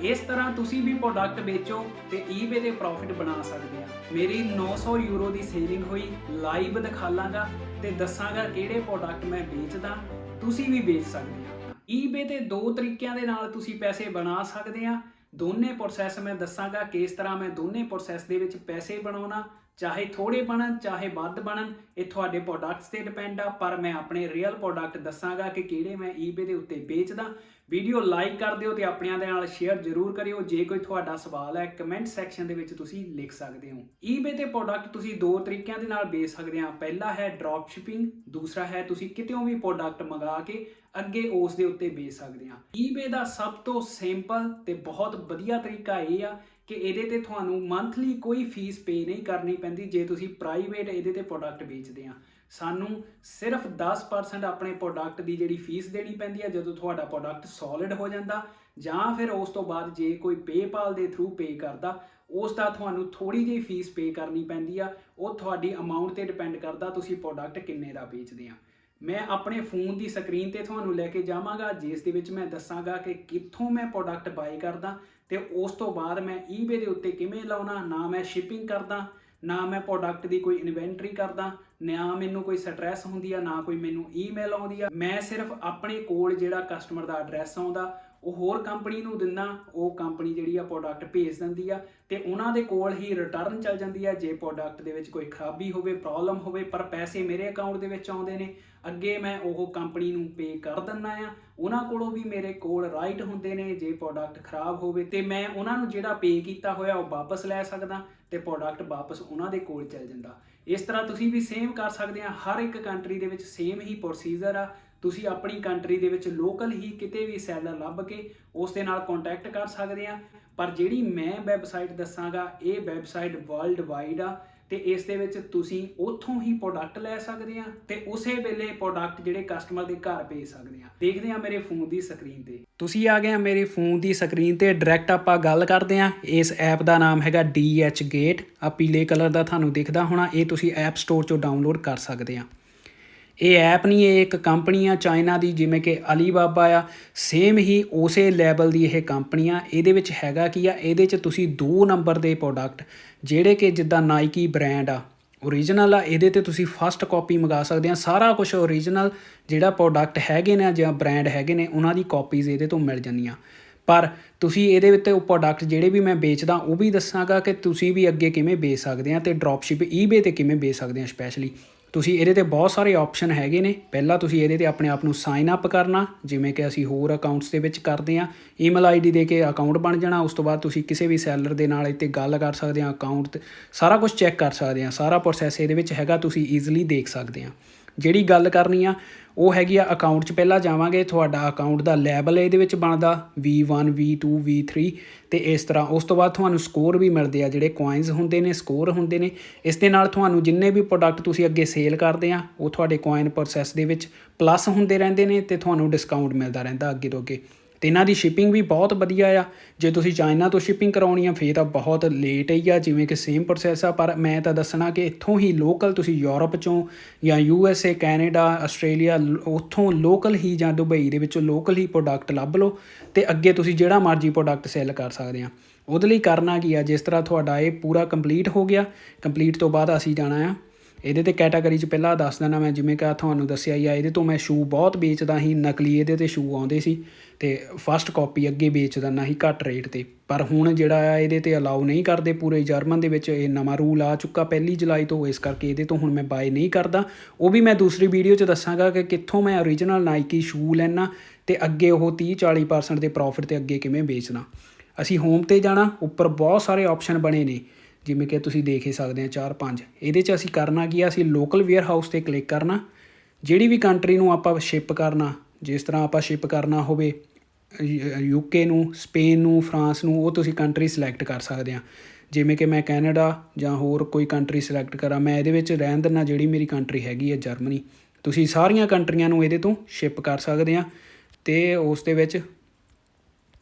ਇਸ ਤਰ੍ਹਾਂ ਤੁਸੀਂ ਵੀ ਪ੍ਰੋਡਕਟ ਵੇਚੋ ਤੇ eBay ਤੇ ਪ੍ਰੋਫਿਟ ਬਣਾ ਸਕਦੇ ਆ। ਮੇਰੀ 900 ਯੂਰੋ ਦੀ ਸੇਲਿੰਗ ਹੋਈ, ਲਾਈਵ ਦਿਖਾ ਲਾਂਗਾ ਤੇ ਦੱਸਾਂਗਾ ਕਿਹੜੇ ਪ੍ਰੋਡਕਟ ਮੈਂ ਵੇਚਦਾ, ਤੁਸੀਂ ਵੀ ਵੇਚ ਸਕਦੇ ਆ। eBay ਤੇ ਦੋ ਤਰੀਕਿਆਂ ਦੇ ਨਾਲ ਤੁਸੀਂ ਪੈਸੇ ਬਣਾ ਸਕਦੇ ਆ। ਦੋਨੇ ਪ੍ਰੋਸੈਸ ਮੈਂ ਦੱਸਾਂਗਾ ਕਿਸ ਤਰ੍ਹਾਂ ਮੈਂ ਦੋਨੇ ਪ੍ਰੋਸੈਸ ਦੇ ਵਿੱਚ ਪੈਸੇ ਬਣਾਉਣਾ, ਚਾਹੇ ਥੋੜੇ ਬਣਨ ਚਾਹੇ ਵੱਧ ਬਣਨ, ਇਹ ਤੁਹਾਡੇ ਪ੍ਰੋਡਕਟਸ ਤੇ ਡਿਪੈਂਡ ਆ। ਪਰ ਮੈਂ ਆਪਣੇ ਰੀਅਲ ਪ੍ਰੋਡਕਟ ਦੱਸਾਂਗਾ ਕਿ ਕਿਹੜੇ ਮੈਂ eBay ਦੇ ਉੱਤੇ ਵੇਚਦਾ। ਵੀਡੀਓ ਲਾਈਕ ਕਰ ਦਿਓ ਤੇ ਆਪਣਿਆਂ ਦੇ ਨਾਲ ਸ਼ੇਅਰ ਜ਼ਰੂਰ ਕਰਿਓ। ਜੇ ਕੋਈ ਤੁਹਾਡਾ ਸਵਾਲ ਹੈ ਕਮੈਂਟ ਸੈਕਸ਼ਨ ਦੇ ਵਿੱਚ ਤੁਸੀਂ ਲਿਖ ਸਕਦੇ ਹੋ। eBay ਤੇ ਪ੍ਰੋਡਕਟ ਤੁਸੀਂ ਦੋ ਤਰੀਕਿਆਂ ਦੇ ਨਾਲ ਵੇਚ ਸਕਦੇ ਆ। ਪਹਿਲਾ ਹੈ ਡ੍ਰੌਪ ਸ਼ਿਪਿੰਗ, ਦੂਸਰਾ ਹੈ ਤੁਸੀਂ ਕਿਤੇੋਂ ਵੀ ਪ੍ਰੋਡਕਟ ਮੰਗਾ ਕੇ ਅੱਗੇ ਉਸ ਦੇ ਉੱਤੇ ਵੇਚ ਸਕਦੇ ਆ। eBay ਦਾ ਸਭ ਤੋਂ ਸਿੰਪਲ ਤੇ ਬਹੁਤ ਵਧੀਆ ਤਰੀਕਾ ਇਹ ਆ ਕਿ ਇਹਦੇ ਤੇ ਤੁਹਾਨੂੰ ਮੰਥਲੀ ਕੋਈ ਫੀਸ ਪੇ ਨਹੀਂ ਕਰਨੀ ਪੈਂਦੀ ਜੇ ਤੁਸੀਂ ਪ੍ਰਾਈਵੇਟ ਇਹਦੇ ਤੇ ਪ੍ਰੋਡਕਟ ਵੇਚਦੇ ਆ। ਸਾਨੂੰ ਸਿਰਫ 10% ਆਪਣੇ ਪ੍ਰੋਡਕਟ ਦੀ ਜਿਹੜੀ ਫੀਸ ਦੇਣੀ ਪੈਂਦੀ ਹੈ ਜਦੋਂ ਤੁਹਾਡਾ ਪ੍ਰੋਡਕਟ ਸੋਲਿਡ ਹੋ ਜਾਂਦਾ, ਜਾਂ ਫਿਰ ਉਸ ਤੋਂ ਬਾਅਦ ਜੇ ਕੋਈ ਪੇਪਾਲ ਦੇ ਥਰੂ ਪੇ ਕਰਦਾ ਉਸ ਦਾ ਤੁਹਾਨੂੰ ਥੋੜੀ ਜਿਹੀ ਫੀਸ ਪੇ ਕਰਨੀ ਪੈਂਦੀ ਆ। ਉਹ ਤੁਹਾਡੀ ਅਮਾਊਂਟ ਤੇ ਡਿਪੈਂਡ ਕਰਦਾ ਤੁਸੀਂ ਪ੍ਰੋਡਕਟ ਕਿੰਨੇ ਦਾ ਵੇਚਦੇ ਆ। ਮੈਂ ਆਪਣੇ ਫੋਨ ਦੀ ਸਕਰੀਨ ਤੇ ਤੁਹਾਨੂੰ ਲੈ ਕੇ ਜਾਵਾਂਗਾ ਜਿਸ ਦੇ ਵਿੱਚ ਮੈਂ ਦੱਸਾਂਗਾ ਕਿ ਕਿੱਥੋਂ ਮੈਂ ਪ੍ਰੋਡਕਟ ਬਾਏ ਕਰਦਾ ਤੇ ਉਸ ਤੋਂ ਬਾਅਦ ਮੈਂ eBay ਦੇ ਉੱਤੇ ਕਿਵੇਂ ਲਾਉਣਾ। ਨਾ ਮੈਂ ਸ਼ਿਪਿੰਗ ਕਰਦਾ, ਨਾ ਮੈਂ ਪ੍ਰੋਡਕਟ ਦੀ ਕੋਈ ਇਨਵੈਂਟਰੀ ਕਰਦਾ, ਨਾ ਮੈਨੂੰ ਕੋਈ ਸਟ੍ਰੈਸ ਹੁੰਦੀ ਆ, ਨਾ ਕੋਈ ਮੈਨੂੰ ਈਮੇਲ ਆਉਂਦੀ ਆ। ਮੈਂ ਸਿਰਫ ਆਪਣੇ ਕੋਲ ਜਿਹੜਾ ਕਸਟਮਰ ਦਾ ਐਡਰੈਸ ਆਉਂਦਾ ਉਹ ਹੋਰ ਕੰਪਨੀ ਨੂੰ ਦਿੰਦਾ, ਉਹ ਕੰਪਨੀ ਜਿਹੜੀ ਆ ਪ੍ਰੋਡਕਟ ਭੇਜ ਦਿੰਦੀ ਆ ਤੇ ਉਹਨਾਂ ਦੇ ਕੋਲ ਹੀ ਰਿਟਰਨ ਚੱਲ ਜਾਂਦੀ ਆ ਜੇ ਪ੍ਰੋਡਕਟ ਦੇ ਵਿੱਚ ਕੋਈ ਖਰਾਬੀ ਹੋਵੇ, ਪ੍ਰੋਬਲਮ ਹੋਵੇ। ਪਰ ਪੈਸੇ ਮੇਰੇ ਅਕਾਊਂਟ ਦੇ ਵਿੱਚ ਆਉਂਦੇ ਨੇ, ਅੱਗੇ ਮੈਂ ਉਹ ਕੰਪਨੀ ਨੂੰ ਪੇ ਕਰ ਦਿੰਦਾ ਆ। ਉਹਨਾਂ ਕੋਲੋਂ ਵੀ ਮੇਰੇ ਕੋਲ ਰਾਈਟ ਹੁੰਦੇ ਨੇ ਜੇ ਪ੍ਰੋਡਕਟ ਖਰਾਬ ਹੋਵੇ ਤੇ ਮੈਂ ਉਹਨਾਂ ਨੂੰ ਜਿਹੜਾ ਪੇ ਕੀਤਾ ਹੋਇਆ ਉਹ ਵਾਪਸ ਲੈ ਸਕਦਾ ਤੇ ਪ੍ਰੋਡਕਟ ਵਾਪਸ ਉਹਨਾਂ ਦੇ ਕੋਲ ਚੱਲ ਜਾਂਦਾ। ਇਸ ਤਰ੍ਹਾਂ ਤੁਸੀਂ ਵੀ ਸੇਮ ਕਰ ਸਕਦੇ ਆ। ਹਰ ਇੱਕ ਕੰਟਰੀ ਦੇ ਵਿੱਚ ਸੇਮ ਹੀ ਪ੍ਰੋਸੀਜਰ ਆ। ਤੁਸੀਂ ਆਪਣੀ ਕੰਟਰੀ ਦੇ ਵਿੱਚ ਲੋਕਲ ਹੀ ਕਿਤੇ ਵੀ ਸੈਲਰ ਲੱਭ ਕੇ ਉਸ ਦੇ ਨਾਲ ਕੰਟੈਕਟ ਕਰ ਸਕਦੇ ਆ। ਪਰ ਜਿਹੜੀ ਮੈਂ ਵੈਬਸਾਈਟ ਦੱਸਾਂਗਾ ਇਹ ਵੈਬਸਾਈਟ ਵਰਲਡ ਵਾਈਡ ਆ ਤੇ ਇਸ ਦੇ ਵਿੱਚ ਤੁਸੀਂ ਉੱਥੋਂ ਹੀ ਪ੍ਰੋਡਕਟ ਲੈ ਸਕਦੇ ਆ ਤੇ ਉਸੇ ਵੇਲੇ ਪ੍ਰੋਡਕਟ ਜਿਹੜੇ ਕਸਟਮਰ ਦੇ ਘਰ ਭੇਜ ਸਕਦੇ ਆ। ਦੇਖਦੇ ਆ ਮੇਰੇ ਫੋਨ ਦੀ ਸਕਰੀਨ ਤੇ, ਤੁਸੀਂ ਆ ਗਏ ਆ ਮੇਰੇ ਫੋਨ ਦੀ ਸਕਰੀਨ ਤੇ। ਡਾਇਰੈਕਟ ਆਪਾਂ ਗੱਲ ਕਰਦੇ ਆ। ਇਸ ਐਪ ਦਾ ਨਾਮ ਹੈਗਾ DH Gate, ਆ ਪੀਲੇ ਕਲਰ ਦਾ ਤੁਹਾਨੂੰ ਦਿਖਦਾ ਹੋਣਾ। ਇਹ ਤੁਸੀਂ ਐਪ ਸਟੋਰ ਚੋਂ ਡਾਊਨਲੋਡ ਕਰ ਸਕਦੇ ਆ। ਇਹ ਐਪ ਨਹੀਂ, ਇਹ ਇੱਕ ਕੰਪਨੀ ਆ ਚਾਈਨਾ ਦੀ, ਜਿਵੇਂ ਕਿ ਅਲੀਬਾਬਾ ਆ, ਸੇਮ ਹੀ ਉਸੇ ਲੈਵਲ ਦੀ ਇਹ ਕੰਪਨੀ ਆ। ਇਹਦੇ ਵਿੱਚ ਹੈਗਾ ਕੀ ਆ, ਇਹਦੇ 'ਚ ਤੁਸੀਂ 2 ਨੰਬਰ ਦੇ ਪ੍ਰੋਡਕਟ ਜਿਹੜੇ ਕਿ ਜਿੱਦਾਂ ਨਾਈਕੀ ਬ੍ਰਾਂਡ ਆ ਓਰੀਜਨਲ ਆ, ਇਹਦੇ 'ਤੇ ਤੁਸੀਂ ਫਸਟ ਕਾਪੀ ਮੰਗਾ ਸਕਦੇ ਆ। ਸਾਰਾ ਕੁਛ ਓਰੀਜਨਲ ਜਿਹੜਾ ਪ੍ਰੋਡਕਟ ਹੈਗੇ ਨੇ ਜਾਂ ਬ੍ਰਾਂਡ ਹੈਗੇ ਨੇ ਉਹਨਾਂ ਦੀ ਕਾਪੀਜ਼ ਇਹਦੇ ਤੋਂ ਮਿਲ ਜਾਂਦੀਆਂ। ਪਰ ਤੁਸੀਂ ਇਹਦੇ ਉੱਤੇ ਉਹ ਪ੍ਰੋਡਕਟ ਜਿਹੜੇ ਵੀ ਮੈਂ ਵੇਚਦਾ ਉਹ ਵੀ ਦੱਸਾਂਗਾ ਕਿ ਤੁਸੀਂ ਵੀ ਅੱਗੇ ਕਿਵੇਂ ਵੇਚ ਸਕਦੇ ਆ ਤੇ ਡ੍ਰੌਪਸ਼ਿਪ eBay 'ਤੇ ਕਿਵੇਂ ਵੇਚ ਸਕਦੇ ਆ। ਸਪੈਸ਼ਲੀ ਤੁਸੀਂ ਇਹਦੇ 'ਤੇ ਬਹੁਤ ਸਾਰੇ ਆਪਸ਼ਨ ਹੈਗੇ ਨੇ। ਪਹਿਲਾਂ ਤੁਸੀਂ ਇਹਦੇ 'ਤੇ ਆਪਣੇ ਆਪ ਨੂੰ ਸਾਈਨ ਅਪ ਕਰਨਾ, ਜਿਵੇਂ ਕਿ ਅਸੀਂ ਹੋਰ ਅਕਾਊਂਟਸ ਦੇ ਵਿੱਚ ਕਰਦੇ ਹਾਂ। ਈਮੇਲ ID ਦੇ ਕੇ ਅਕਾਊਂਟ ਬਣ ਜਾਣਾ। ਉਸ ਤੋਂ ਬਾਅਦ ਤੁਸੀਂ ਕਿਸੇ ਵੀ ਸੈਲਰ ਦੇ ਨਾਲ ਇੱਥੇ ਗੱਲ ਕਰ ਸਕਦੇ ਆ, ਅਕਾਊਂਟ 'ਤੇ ਸਾਰਾ ਕੁਛ ਚੈੱਕ ਕਰ ਸਕਦੇ ਆ। ਸਾਰਾ ਪ੍ਰੋਸੈਸ ਇਹਦੇ ਵਿੱਚ ਹੈਗਾ, ਤੁਸੀਂ ਈਜ਼ੀਲੀ ਦੇਖ ਸਕਦੇ ਆ। ਜਿਹੜੀ ਗੱਲ ਕਰਨੀ ਆ ਉਹ ਹੈਗੀ ਆ ਅਕਾਊਂਟ 'ਚ ਪਹਿਲਾਂ ਜਾਵਾਂਗੇ। ਤੁਹਾਡਾ ਅਕਾਊਂਟ ਦਾ ਲੈਵਲ ਇਹਦੇ ਵਿੱਚ ਬਣਦਾ V1 V2 V3 ਅਤੇ ਇਸ ਤਰ੍ਹਾਂ। ਉਸ ਤੋਂ ਬਾਅਦ ਤੁਹਾਨੂੰ ਸਕੋਰ ਵੀ ਮਿਲਦੇ ਆ, ਜਿਹੜੇ ਕੁਆਇਨਸ ਹੁੰਦੇ ਨੇ, ਸਕੋਰ ਹੁੰਦੇ ਨੇ। ਇਸ ਦੇ ਨਾਲ ਤੁਹਾਨੂੰ ਜਿੰਨੇ ਵੀ ਪ੍ਰੋਡਕਟ ਤੁਸੀਂ ਅੱਗੇ ਸੇਲ ਕਰਦੇ ਆ ਉਹ ਤੁਹਾਡੇ ਕੁਆਇਨ ਪ੍ਰੋਸੈਸ ਦੇ ਵਿੱਚ ਪਲੱਸ ਹੁੰਦੇ ਰਹਿੰਦੇ ਨੇ ਅਤੇ ਤੁਹਾਨੂੰ ਡਿਸਕਾਊਂਟ ਮਿਲਦਾ ਰਹਿੰਦਾ ਅੱਗੇ ਤੋਂ ਅੱਗੇ। ਅਤੇ ਇਹਨਾਂ ਦੀ ਸ਼ਿਪਿੰਗ ਵੀ ਬਹੁਤ ਵਧੀਆ ਆ। ਜੇ ਤੁਸੀਂ ਚਾਈਨਾ ਤੋਂ ਸ਼ਿਪਿੰਗ ਕਰਾਉਣੀ ਆ ਫਿਰ ਤਾਂ ਬਹੁਤ ਲੇਟ ਹੀ ਆ, ਜਿਵੇਂ ਕਿ ਸੇਮ ਪ੍ਰੋਸੈਸ ਆ। ਪਰ ਮੈਂ ਤਾਂ ਦੱਸਣਾ ਕਿ ਇੱਥੋਂ ਹੀ ਲੋਕਲ ਤੁਸੀਂ ਯੂਰਪ 'ਚੋਂ ਜਾਂ USA ਕੈਨੇਡਾ ਆਸਟ੍ਰੇਲੀਆ ਉੱਥੋਂ ਲੋਕਲ ਹੀ ਜਾਂ ਦੁਬਈ ਦੇ ਵਿੱਚੋਂ ਲੋਕਲ ਹੀ ਪ੍ਰੋਡਕਟ ਲੱਭ ਲਓ ਅਤੇ ਅੱਗੇ ਤੁਸੀਂ ਜਿਹੜਾ ਮਰਜ਼ੀ ਪ੍ਰੋਡਕਟ ਸੈੱਲ ਕਰ ਸਕਦੇ ਆ। ਉਹਦੇ ਲਈ ਕਰਨਾ ਕੀ ਆ, ਜਿਸ ਤਰ੍ਹਾਂ ਤੁਹਾਡਾ ਇਹ ਪੂਰਾ ਕੰਪਲੀਟ ਹੋ ਗਿਆ, ਕੰਪਲੀਟ ਤੋਂ ਬਾਅਦ ਅਸੀਂ ਜਾਣਾ ਆ ਇਹਦੇ 'ਤੇ ਕੈਟਾਗਰੀ 'ਚ। ਪਹਿਲਾਂ ਦੱਸ ਦਿੰਦਾ ਮੈਂ, ਜਿਵੇਂ ਕਿ ਤੁਹਾਨੂੰ ਦੱਸਿਆ ਹੀ ਆ, ਇਹਦੇ ਤੋਂ ਮੈਂ ਸ਼ੂ ਬਹੁਤ ਵੇਚਦਾ ਸੀ। ਨਕਲੀ ਇਹਦੇ 'ਤੇ ਸ਼ੂ ਆਉਂਦੇ ਸੀ ਅਤੇ ਫਸਟ ਕਾਪੀ ਅੱਗੇ ਵੇਚ ਦਿੰਦਾ ਸੀ ਘੱਟ ਰੇਟ 'ਤੇ। ਪਰ ਹੁਣ ਜਿਹੜਾ ਆ ਇਹਦੇ 'ਤੇ ਅਲਾਓ ਨਹੀਂ ਕਰਦੇ ਪੂਰੇ ਜਰਮਨ ਦੇ ਵਿੱਚ। ਇਹ ਨਵਾਂ ਰੂਲ ਆ ਚੁੱਕਾ 1 ਜੁਲਾਈ ਤੋਂ, ਇਸ ਕਰਕੇ ਇਹਦੇ ਤੋਂ ਹੁਣ ਮੈਂ ਬਾਏ ਨਹੀਂ ਕਰਦਾ। ਉਹ ਵੀ ਮੈਂ ਦੂਸਰੀ ਵੀਡੀਓ 'ਚ ਦੱਸਾਂਗਾ ਕਿ ਕਿੱਥੋਂ ਮੈਂ ਓਰੀਜਨਲ ਨਾਈਕੀ ਸ਼ੂ ਲੈਣਾ ਅਤੇ ਅੱਗੇ ਉਹ 30-40% ਦੇ ਪ੍ਰੋਫਿਟ 'ਤੇ ਅੱਗੇ ਕਿਵੇਂ ਵੇਚਣਾ। ਅਸੀਂ ਹੋਮ 'ਤੇ ਜਾਣਾ, ਉੱਪਰ ਬਹੁਤ ਸਾਰੇ ਆਪਸ਼ਨ ਬਣੇ ਨੇ, ਜਿਵੇਂ ਕਿ ਤੁਸੀਂ ਦੇਖ ਹੀ ਸਕਦੇ ਆ 4-5। ਇਹਦੇ 'ਚ ਅਸੀਂ ਕਰਨਾ ਕੀ ਆ, ਅਸੀਂ ਲੋਕਲ ਵੇਅਰ ਹਾਊਸ 'ਤੇ ਕਲਿੱਕ ਕਰਨਾ। ਜਿਹੜੀ ਵੀ ਕੰਟਰੀ ਨੂੰ ਆਪਾਂ ਸ਼ਿਪ ਕਰਨਾ, ਜਿਸ ਤਰ੍ਹਾਂ ਆਪਾਂ ਸ਼ਿਪ ਕਰਨਾ ਹੋਵੇ UK ਨੂੰ, ਸਪੇਨ ਨੂੰ, ਫਰਾਂਸ ਨੂੰ, ਉਹ ਤੁਸੀਂ ਕੰਟਰੀ ਸਿਲੈਕਟ ਕਰ ਸਕਦੇ ਆ। ਜਿਵੇਂ ਕਿ ਮੈਂ ਕੈਨੇਡਾ ਜਾਂ ਹੋਰ ਕੋਈ ਕੰਟਰੀ ਸਿਲੈਕਟ ਕਰਾਂ, ਮੈਂ ਇਹਦੇ ਵਿੱਚ ਰਹਿਣ ਦਿੰਦਾ ਜਿਹੜੀ ਮੇਰੀ ਕੰਟਰੀ ਹੈਗੀ ਹੈ ਜਰਮਨੀ। ਤੁਸੀਂ ਸਾਰੀਆਂ ਕੰਟਰੀਆਂ ਨੂੰ ਇਹਦੇ ਤੋਂ ਸ਼ਿਪ ਕਰ ਸਕਦੇ ਆ ਅਤੇ ਉਸ ਦੇ ਵਿੱਚ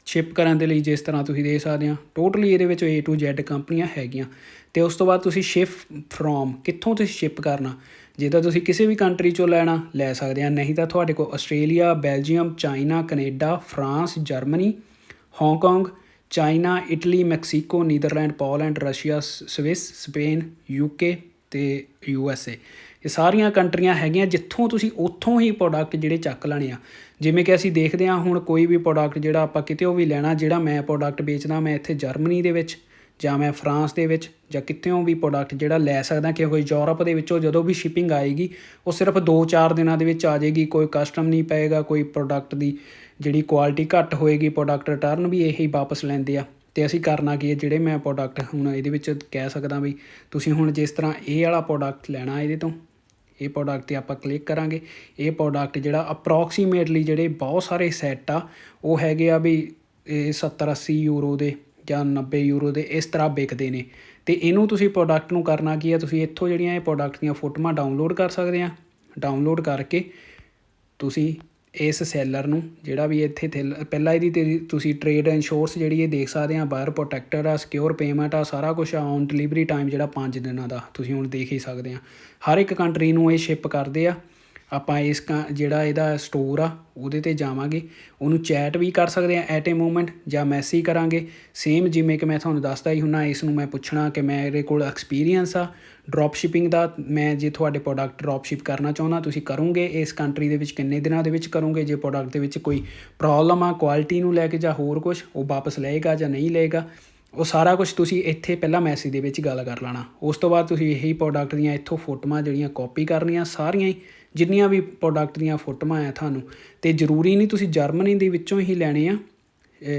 ਸ਼ਿਪ ਕਰਨ ਦੇ ਲਈ ਜਿਸ ਤਰ੍ਹਾਂ ਤੁਸੀਂ ਦੇਖ ਸਕਦੇ ਆ ਟੋਟਲੀ ਇਹਦੇ ਵਿੱਚ A to Z ਕੰਪਨੀਆਂ ਹੈਗੀਆਂ। ਅਤੇ ਉਸ ਤੋਂ ਬਾਅਦ ਤੁਸੀਂ ਸ਼ਿਪ ਫਰੋਮ, ਕਿੱਥੋਂ ਤੁਸੀਂ ਸ਼ਿਪ ਕਰਨਾ। ਜੇ ਤਾਂ ਤੁਸੀਂ ਕਿਸੇ ਵੀ ਕੰਟਰੀ 'ਚੋਂ ਲੈਣਾ ਲੈ ਸਕਦੇ ਆ, ਨਹੀਂ ਤਾਂ ਤੁਹਾਡੇ ਕੋਲ Australia, Belgium, China, Canada, France, Germany, Hong Kong, China, Italy, Mexico, Netherland, Poland, Russia, Swiss, Spain, UK ਅਤੇ USA। ਇਹ ਸਾਰੀਆਂ ਕੰਟਰੀਆਂ ਹੈਗੀਆਂ ਜਿੱਥੋਂ ਤੁਸੀਂ ਉੱਥੋਂ ਹੀ ਪ੍ਰੋਡਕਟ ਜਿਹੜੇ ਚੱਕ ਲੈਣੇ ਆ। ਜਿਵੇਂ ਕਿ ਅਸੀਂ ਦੇਖਦੇ ਹਾਂ ਹੁਣ ਕੋਈ ਵੀ ਪ੍ਰੋਡਕਟ ਜਿਹੜਾ ਆਪਾਂ ਕਿਤੇ ਵੀ ਲੈਣਾ, ਜਿਹੜਾ ਮੈਂ ਪ੍ਰੋਡਕਟ ਵੇਚਦਾ ਮੈਂ ਇੱਥੇ ਜਰਮਨੀ ਦੇ ਵਿੱਚ ਜਾਂ ਮੈਂ ਫਰਾਂਸ ਦੇ ਵਿੱਚ ਜਾਂ ਕਿਤਿਓਂ ਵੀ ਪ੍ਰੋਡਕਟ ਜਿਹੜਾ ਲੈ ਸਕਦਾ, ਕਿਉਂਕਿ ਯੂਰਪ ਦੇ ਵਿੱਚੋਂ ਜਦੋਂ ਵੀ ਸ਼ਿਪਿੰਗ ਆਏਗੀ ਉਹ ਸਿਰਫ 2-4 ਦਿਨਾਂ ਦੇ ਵਿੱਚ ਆ ਜਾਏਗੀ। ਕੋਈ ਕਸਟਮ ਨਹੀਂ ਪਏਗਾ, ਕੋਈ ਪ੍ਰੋਡਕਟ ਦੀ ਜਿਹੜੀ ਕੁਆਲਿਟੀ ਘੱਟ ਹੋਏਗੀ, ਪ੍ਰੋਡਕਟ ਰਿਟਰਨ ਵੀ ਇਹੀ ਵਾਪਸ ਲੈਂਦੇ ਆ। ਅਤੇ ਅਸੀਂ ਕਰਨਾ ਕੀ ਹੈ, ਜਿਹੜੇ ਮੈਂ ਪ੍ਰੋਡਕਟ ਹੁਣ ਇਹਦੇ ਵਿੱਚ ਕਹਿ ਸਕਦਾ ਵੀ ਤੁਸੀਂ ਹੁਣ ਜਿਸ ਤਰ੍ਹਾਂ ਇਹ ਵਾਲਾ ਪ੍ਰੋਡਕਟ ਲੈਣਾ ਇਹਦੇ ਤੋਂ, ਇਹ ਪ੍ਰੋਡਕਟ 'ਤੇ ਆਪਾਂ ਕਲਿੱਕ ਕਰਾਂਗੇ। ਇਹ ਪ੍ਰੋਡਕਟ ਜਿਹੜਾ ਅਪਰੋਕਸੀਮੇਟਲੀ ਜਿਹੜੇ ਬਹੁਤ ਸਾਰੇ ਸੈੱਟ ਆ ਉਹ ਹੈਗੇ ਆ ਵੀ ਇਹ 70-80 ਯੂਰੋ ਦੇ ਜਾਂ 90 ਯੂਰੋ ਦੇ ਇਸ ਤਰ੍ਹਾਂ ਵਿਕਦੇ ਨੇ। ਅਤੇ ਇਹਨੂੰ ਤੁਸੀਂ ਪ੍ਰੋਡਕਟ ਨੂੰ ਕਰਨਾ ਕੀ ਹੈ, ਤੁਸੀਂ ਇੱਥੋਂ ਜਿਹੜੀਆਂ ਇਹ ਪ੍ਰੋਡਕਟ ਦੀਆਂ ਫੋਟੋਆਂ ਡਾਊਨਲੋਡ ਕਰ ਸਕਦੇ ਆ। ਡਾਊਨਲੋਡ ਕਰਕੇ ਤੁਸੀਂ ਇਸ ਸੈਲਰ ਨੂੰ ਜਿਹੜਾ ਵੀ ਇੱਥੇ ਪਹਿਲਾਂ ਇਹਦੀ ਤੇ ਤੁਸੀਂ ਟਰੇਡ ਇੰਸ਼ੋਰੈਂਸ ਜਿਹੜੀ ਇਹ ਦੇਖ ਸਕਦੇ ਆ, ਬਾਇਰ ਪ੍ਰੋਟੈਕਟਰ ਆ, ਸਿਕਿਉਰ ਪੇਮੈਂਟ ਆ, ਸਾਰਾ ਕੁਛ ਆ। ਔਨ ਡਿਲੀਵਰੀ ਟਾਈਮ ਜਿਹੜਾ 5 ਦਿਨਾਂ ਦਾ ਤੁਸੀਂ ਹੁਣ ਦੇਖ ਹੀ ਸਕਦੇ ਆ। ਹਰ ਇੱਕ ਕੰਟਰੀ ਨੂੰ ਇਹ ਸ਼ਿਪ ਕਰਦੇ ਆ। ਆਪਾਂ ਇਸ ਜਿਹੜਾ ਇਹਦਾ ਸਟੋਰ ਆ ਉਹਦੇ 'ਤੇ ਜਾਵਾਂਗੇ, ਉਹਨੂੰ ਚੈਟ ਵੀ ਕਰ ਸਕਦੇ ਆ ਐਟ ਏ ਮੂਮੈਂਟ ਜਾਂ ਮੈਸੇਜ ਕਰਾਂਗੇ। ਸੇਮ ਜਿਵੇਂ ਕਿ ਮੈਂ ਤੁਹਾਨੂੰ ਦੱਸਦਾ ਹੀ ਹੁੰਦਾ, ਇਸ ਨੂੰ ਮੈਂ ਪੁੱਛਣਾ ਕਿ ਮੇਰੇ ਕੋਲ ਐਕਸਪੀਰੀਅੰਸ ਆ ਡਰੋਪ ਸ਼ਿਪਿੰਗ ਦਾ, ਮੈਂ ਜੇ ਤੁਹਾਡੇ ਪ੍ਰੋਡਕਟ ਡਰੋਪ ਸ਼ਿਪ ਕਰਨਾ ਚਾਹੁੰਦਾ ਤੁਸੀਂ ਕਰੋਗੇ ਇਸ ਕੰਟਰੀ ਦੇ ਵਿੱਚ ਕਿੰਨੇ ਦਿਨਾਂ ਦੇ ਵਿੱਚ ਕਰੋਗੇ। ਜੇ ਪ੍ਰੋਡਕਟ ਦੇ ਵਿੱਚ ਕੋਈ ਪ੍ਰੋਬਲਮ ਆ ਕੁਆਲਿਟੀ ਨੂੰ ਲੈ ਕੇ ਜਾਂ ਹੋਰ ਕੁਛ, ਉਹ ਵਾਪਸ ਲਏਗਾ ਜਾਂ ਨਹੀਂ ਲਏਗਾ, ਉਹ ਸਾਰਾ ਕੁਛ ਤੁਸੀਂ ਇੱਥੇ ਪਹਿਲਾਂ ਮੈਸੇਜ ਦੇ ਵਿੱਚ ਗੱਲ ਕਰ ਲੈਣਾ। ਉਸ ਤੋਂ ਬਾਅਦ ਤੁਸੀਂ ਇਹੀ ਪ੍ਰੋਡਕਟ ਦੀਆਂ ਇੱਥੋਂ ਫੋਟੋਆਂ ਜਿਹੜੀਆਂ ਕਾਪੀ ਕਰਨੀਆਂ, ਸਾਰੀਆਂ ਹੀ ਜਿੰਨੀਆਂ ਵੀ ਪ੍ਰੋਡਕਟ ਦੀਆਂ ਫੋਟੋਆਂ ਆ ਤੁਹਾਨੂੰ। ਅਤੇ ਜ਼ਰੂਰੀ ਨਹੀਂ ਤੁਸੀਂ ਜਰਮਨੀ ਦੇ ਵਿੱਚੋਂ ਹੀ ਲੈਣੇ ਆ,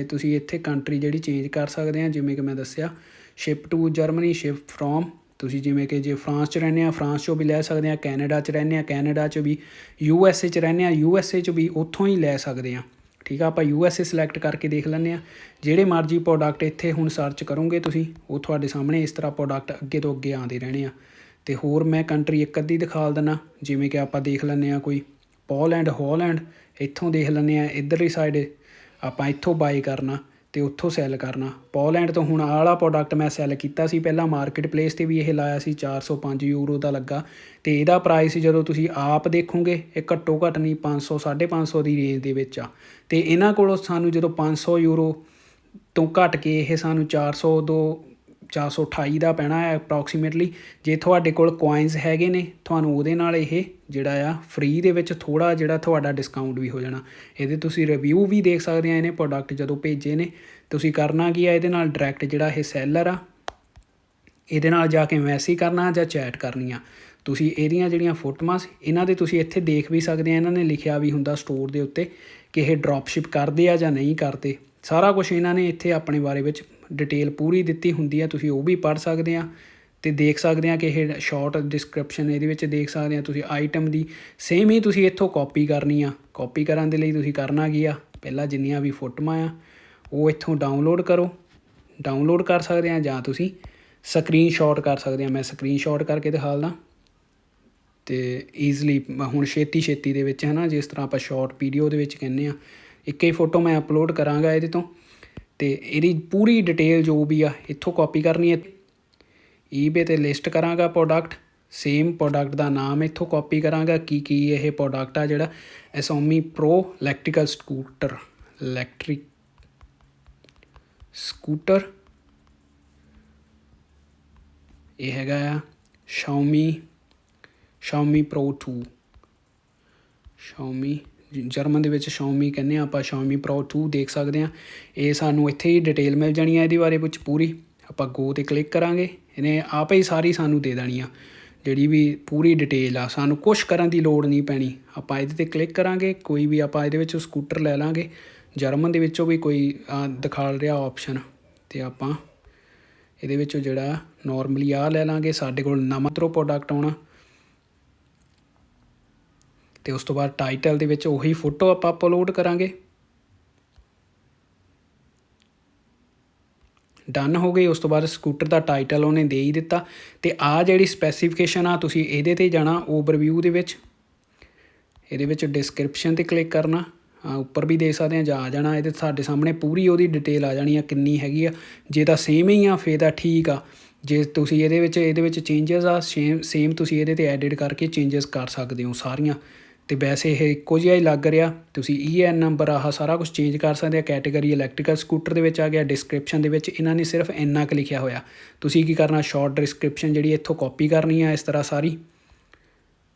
ਤੁਸੀਂ ਇੱਥੇ ਕੰਟਰੀ ਜਿਹੜੀ ਚੇਂਜ ਕਰ ਸਕਦੇ ਆ। ਜਿਵੇਂ ਕਿ ਮੈਂ ਦੱਸਿਆ ship to Germany, ship from, ਤੁਸੀਂ ਜਿਵੇਂ ਕਿ ਜੇ ਫਰਾਂਸ 'ਚ ਰਹਿੰਦੇ ਆ ਫਰਾਂਸ 'ਚੋਂ ਵੀ ਲੈ ਸਕਦੇ ਆ, ਕੈਨੇਡਾ 'ਚ ਰਹਿੰਦੇ ਆ ਕੈਨੇਡਾ 'ਚ ਵੀ, USA 'ਚ ਰਹਿੰਦੇ ਆ USA 'ਚ ਵੀ ਉੱਥੋਂ ਹੀ ਲੈ ਸਕਦੇ ਆ। ਠੀਕ ਆ, ਆਪਾਂ USA ਸਿਲੈਕਟ ਕਰਕੇ ਦੇਖ ਲੈਂਦੇ ਹਾਂ। ਜਿਹੜੇ ਮਰਜ਼ੀ ਪ੍ਰੋਡਕਟ ਇੱਥੇ ਹੁਣ ਸਰਚ ਕਰੋਗੇ ਤੁਸੀਂ, ਉਹ ਤੁਹਾਡੇ ਸਾਹਮਣੇ ਇਸ ਤਰ੍ਹਾਂ ਪ੍ਰੋਡਕਟ ਅੱਗੇ ਤੋਂ ਅੱਗੇ ਆਉਂਦੇ ਰਹਿਣੇ ਆ। ਅਤੇ ਹੋਰ ਮੈਂ ਕੰਟਰੀ ਇੱਕ ਅੱਧੀ ਦਿਖਾ ਦਿੰਦਾ, ਜਿਵੇਂ ਕਿ ਆਪਾਂ ਦੇਖ ਲੈਂਦੇ ਹਾਂ ਕੋਈ ਪੋਲੈਂਡ, ਹੋਲੈਂਡ, ਇੱਥੋਂ ਦੇਖ ਲੈਂਦੇ ਹਾਂ ਇੱਧਰਲੀ ਸਾਈਡ ਆਪਾਂ ਇੱਥੋਂ ਬਾਈ ਕਰਨਾ ਅਤੇ ਉੱਥੋਂ ਸੈੱਲ ਕਰਨਾ। ਪੋਲੈਂਡ ਤੋਂ ਹੁਣ ਆਹ ਵਾਲਾ ਪ੍ਰੋਡਕਟ ਮੈਂ ਸੈੱਲ ਕੀਤਾ ਸੀ ਪਹਿਲਾਂ ਮਾਰਕੀਟ ਪਲੇਸ 'ਤੇ ਵੀ ਇਹ ਲਾਇਆ ਸੀ, 405 ਯੂਰੋ ਦਾ ਲੱਗਾ। ਅਤੇ ਇਹਦਾ ਪ੍ਰਾਈਸ ਜਦੋਂ ਤੁਸੀਂ ਆਪ ਦੇਖੋਗੇ ਇਹ ਘੱਟੋ ਘੱਟ ਨਹੀਂ 500-550 ਦੀ ਰੇਂਜ ਦੇ ਵਿੱਚ ਆ। ਅਤੇ ਇਹਨਾਂ ਕੋਲੋਂ ਸਾਨੂੰ ਜਦੋਂ 500 ਯੂਰੋ ਤੋਂ ਘੱਟ ਕੇ ਇਹ ਸਾਨੂੰ 428 ਦਾ ਪੈਣਾ ਹੈ ਅਪਰੋਕਸੀਮੇਟਲੀ। ਜੇ ਤੁਹਾਡੇ ਕੋਲ ਕੁਆਇਨਸ ਹੈਗੇ ਨੇ ਤੁਹਾਨੂੰ ਉਹਦੇ ਨਾਲ ਇਹ ਜਿਹੜਾ ਆ ਫ੍ਰੀ ਦੇ ਵਿੱਚ ਥੋੜ੍ਹਾ ਜਿਹੜਾ ਤੁਹਾਡਾ ਡਿਸਕਾਊਂਟ ਵੀ ਹੋ ਜਾਣਾ। ਇਹਦੇ ਤੁਸੀਂ ਰਿਵਿਊ ਵੀ ਦੇਖ ਸਕਦੇ ਆ, ਇਹਨੇ ਪ੍ਰੋਡਕਟ ਜਦੋਂ ਭੇਜੇ ਨੇ। ਤੁਸੀਂ ਕਰਨਾ ਕੀ ਆ, ਇਹਦੇ ਨਾਲ ਡਾਇਰੈਕਟ ਜਿਹੜਾ ਇਹ ਸੈਲਰ ਆ ਇਹਦੇ ਨਾਲ ਜਾ ਕੇ ਮੈਸੇਜ ਕਰਨਾ ਜਾਂ ਚੈਟ ਕਰਨੀ ਆ। ਤੁਸੀਂ ਇਹਦੀਆਂ ਜਿਹੜੀਆਂ ਫੋਟੋਆਂ ਇਹਨਾਂ ਦੇ ਤੁਸੀਂ ਇੱਥੇ ਦੇਖ ਵੀ ਸਕਦੇ ਆ, ਇਹਨਾਂ ਨੇ ਲਿਖਿਆ ਵੀ ਹੁੰਦਾ ਸਟੋਰ ਦੇ ਉੱਤੇ ਕਿ ਇਹ ਡਰੋਪ ਸ਼ਿਪ ਕਰਦੇ ਆ ਜਾਂ ਨਹੀਂ ਕਰਦੇ। ਸਾਰਾ ਕੁਛ ਇਹਨਾਂ ਨੇ ਇੱਥੇ ਆਪਣੇ ਬਾਰੇ ਵਿੱਚ ਡਿਟੇਲ ਪੂਰੀ ਦਿੱਤੀ ਹੁੰਦੀ ਆ, ਤੁਸੀਂ ਉਹ ਵੀ ਪੜ੍ਹ ਸਕਦੇ ਆ ਅਤੇ ਦੇਖ ਸਕਦੇ ਆ ਕਿ ਇਹ ਸ਼ਾਰਟ ਡਿਸਕ੍ਰਿਪਸ਼ਨ ਇਹਦੇ ਵਿੱਚ ਦੇਖ ਸਕਦੇ ਆ। ਤੁਸੀਂ ਆਈਟਮ ਦੀ ਸੇਮ ਹੀ ਤੁਸੀਂ ਇੱਥੋਂ ਕਾਪੀ ਕਰਨੀ ਆ। ਕਾਪੀ ਕਰਨ ਦੇ ਲਈ ਤੁਸੀਂ ਕਰਨਾ ਕੀ ਆ, ਪਹਿਲਾਂ ਜਿੰਨੀਆਂ ਵੀ ਫੋਟੋਆਂ ਆ ਉਹ ਇੱਥੋਂ ਡਾਊਨਲੋਡ ਕਰੋ, ਡਾਊਨਲੋਡ ਕਰ ਸਕਦੇ ਆ ਜਾਂ ਤੁਸੀਂ ਸਕਰੀਨ ਸ਼ਾਟ ਕਰ ਸਕਦੇ ਆ। ਮੈਂ ਸਕਰੀਨ ਸ਼ਾਟ ਕਰਕੇ ਦਿਖਾ ਦਿੰਦਾ ਅਤੇ ਈਜ਼ਲੀ ਹੁਣ ਛੇਤੀ ਦੇ ਵਿੱਚ ਹੈ ਨਾ, ਜਿਸ ਤਰ੍ਹਾਂ ਆਪਾਂ ਸ਼ਾਰਟ ਵੀਡੀਓ ਦੇ ਵਿੱਚ ਕਹਿੰਦੇ ਆ। ਇੱਕ ਹੀ ਫੋਟੋ ਮੈਂ ਅਪਲੋਡ ਕਰਾਂਗਾ ਇਹਦੇ ਤੋਂ, ਅਤੇ ਇਹਦੀ ਪੂਰੀ ਡਿਟੇਲ ਜੋ ਵੀ ਆ ਇੱਥੋਂ ਕਾਪੀ ਕਰਨੀ ਹੈ। eBay 'ਤੇ ਲਿਸਟ ਕਰਾਂਗਾ ਪ੍ਰੋਡਕਟ, ਸੇਮ ਪ੍ਰੋਡਕਟ ਦਾ ਨਾਮ ਇੱਥੋਂ ਕਾਪੀ ਕਰਾਂਗਾ। ਕੀ ਇਹ ਪ੍ਰੋਡਕਟ ਆ ਜਿਹੜਾ ਐਸੋਮੀ ਪ੍ਰੋ ਇਲੈਕਟ੍ਰਿਕ ਸਕੂਟਰ, ਇਹ ਹੈਗਾ ਆ Xiaomi Pro 2, ਜਰਮਨ ਦੇ ਵਿੱਚ Xiaomi ਕਹਿੰਦੇ ਹਾਂ ਆਪਾਂ, Xiaomi Pro 2 ਦੇਖ ਸਕਦੇ ਹਾਂ। ਇਹ ਸਾਨੂੰ ਇੱਥੇ ਹੀ ਡਿਟੇਲ ਮਿਲ ਜਾਣੀ ਆ ਇਹਦੇ ਬਾਰੇ ਵਿੱਚ ਪੂਰੀ। ਆਪਾਂ ਗੋ 'ਤੇ ਕਲਿੱਕ ਕਰਾਂਗੇ, ਇਹਨੇ ਆਪੇ ਹੀ ਸਾਰੀ ਸਾਨੂੰ ਦੇ ਦੇਣੀ ਆ ਜਿਹੜੀ ਵੀ ਪੂਰੀ ਡਿਟੇਲ ਆ, ਸਾਨੂੰ ਕੁਛ ਕਰਨ ਦੀ ਲੋੜ ਨਹੀਂ ਪੈਣੀ। ਆਪਾਂ ਇਹਦੇ 'ਤੇ ਕਲਿੱਕ ਕਰਾਂਗੇ, ਕੋਈ ਵੀ ਆਪਾਂ ਇਹਦੇ ਵਿੱਚੋਂ ਸਕੂਟਰ ਲੈ ਲਾਂਗੇ, ਜਰਮਨ ਦੇ ਵਿੱਚੋਂ ਵੀ ਕੋਈ ਦਿਖਾ ਰਿਹਾ ਆਪਸ਼ਨ, ਅਤੇ ਆਪਾਂ ਇਹਦੇ ਵਿੱਚੋਂ ਜਿਹੜਾ ਨੋਰਮਲੀ ਆਹ ਲੈ ਲਾਂਗੇ। ਸਾਡੇ ਕੋਲ ਨਵਾਂ ਤਰ੍ਹਾਂ ਪ੍ਰੋਡਕਟ ਆਉਣਾ ਅਤੇ ਉਸ ਤੋਂ ਬਾਅਦ ਟਾਈਟਲ ਦੇ ਵਿੱਚ ਉਹੀ ਫੋਟੋ ਆਪਾਂ ਅਪਲੋਡ ਕਰਾਂਗੇ। ਡਨ ਹੋ ਗਈ। ਉਸ ਤੋਂ ਬਾਅਦ ਸਕੂਟਰ ਦਾ ਟਾਈਟਲ ਉਹਨੇ ਦੇ ਹੀ ਦਿੱਤਾ, ਅਤੇ ਆਹ ਜਿਹੜੀ ਸਪੈਸੀਫਿਕੇਸ਼ਨ ਆ ਤੁਸੀਂ ਇਹਦੇ 'ਤੇ ਜਾਣਾ ਓਵਰਵਿਊ ਦੇ ਵਿੱਚ, ਇਹਦੇ ਵਿੱਚ ਡਿਸਕ੍ਰਿਪਸ਼ਨ 'ਤੇ ਕਲਿੱਕ ਕਰਨਾ, ਉੱਪਰ ਵੀ ਦੇਖ ਸਕਦੇ ਆ ਜਾਂ ਆ ਜਾਣਾ। ਇਹਦੇ ਸਾਡੇ ਸਾਹਮਣੇ ਪੂਰੀ ਉਹਦੀ ਡਿਟੇਲ ਆ ਜਾਣੀ ਆ ਕਿੰਨੀ ਹੈਗੀ ਆ। ਜੇ ਤਾਂ ਸੇਮ ਹੀ ਆ ਫਿਰ ਤਾਂ ਠੀਕ ਆ, ਜੇ ਤੁਸੀਂ ਇਹਦੇ ਵਿੱਚ ਚੇਂਜਸ ਆ ਸੇਮ ਤੁਸੀਂ ਇਹਦੇ 'ਤੇ ਐਡਿਟ ਕਰਕੇ ਚੇਂਜਸ ਕਰ ਸਕਦੇ ਹੋ ਸਾਰੀਆਂ। ਤੇ ਵੈਸੇ ਇਹ ਇੱਕੋ ਜਿਹਾ ਹੀ ਲੱਗ ਰਿਹਾ। ਤੁਸੀਂ EN ਨੰਬਰ ਆਹ ਸਾਰਾ ਕੁਝ ਚੇਂਜ ਕਰ ਸਕਦੇ ਆ। ਕੈਟੇਗਰੀ ਇਲੈਕਟ੍ਰੀਕਲ ਸਕੂਟਰ ਦੇ ਵਿੱਚ ਆ ਗਿਆ। ਡਿਸਕ੍ਰਿਪਸ਼ਨ ਦੇ ਵਿੱਚ ਇਹਨਾਂ ਨੇ ਸਿਰਫ ਇੰਨਾ ਕੁ ਲਿਖਿਆ ਹੋਇਆ। ਤੁਸੀਂ ਕੀ ਕਰਨਾ, ਸ਼ਾਰਟ ਡਿਸਕ੍ਰਿਪਸ਼ਨ ਜਿਹੜੀ ਇੱਥੋਂ ਕਾਪੀ ਕਰਨੀ ਆ, ਇਸ ਤਰ੍ਹਾਂ ਸਾਰੀ